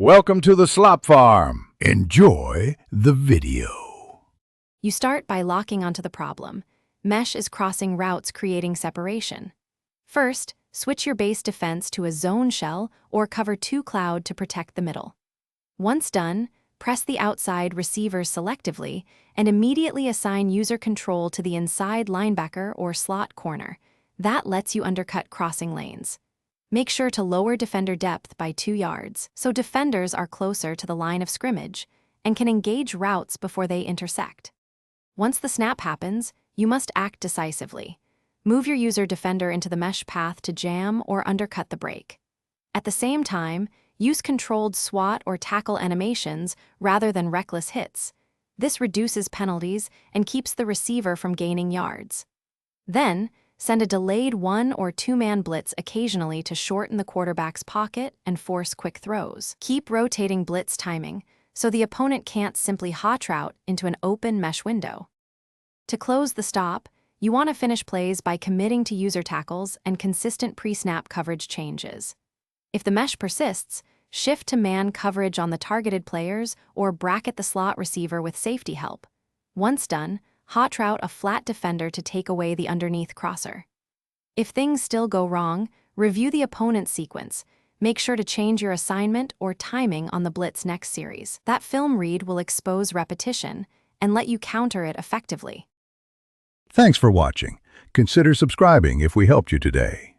Welcome to the Slop Farm. Enjoy the video. You start by locking onto the problem. Mesh is crossing routes, creating separation. First, switch your base defense to a zone shell or cover 2 cloud to protect the middle. Once done, press the outside receivers selectively and immediately assign user control to the inside linebacker or slot corner. That lets you undercut crossing lanes. Make sure to lower defender depth by 2 yards so defenders are closer to the line of scrimmage and can engage routes before they intersect. Once the snap happens, you must act decisively. Move your user defender into the mesh path to jam or undercut the break. At the same time, use controlled SWAT or tackle animations rather than reckless hits. This reduces penalties and keeps the receiver from gaining yards. Then, send a delayed 1- or 2-man blitz occasionally to shorten the quarterback's pocket and force quick throws. Keep rotating blitz timing so the opponent can't simply hot route into an open mesh window. To close the stop, you want to finish plays by committing to user tackles and consistent pre-snap coverage changes. If the mesh persists, shift to man coverage on the targeted players or bracket the slot receiver with safety help. Once done, hot route a flat defender to take away the underneath crosser. If things still go wrong, review the opponent's sequence. Make sure to change your assignment or timing on the blitz next series. That film read will expose repetition and let you counter it effectively. Thanks for watching. Consider subscribing if we helped you today.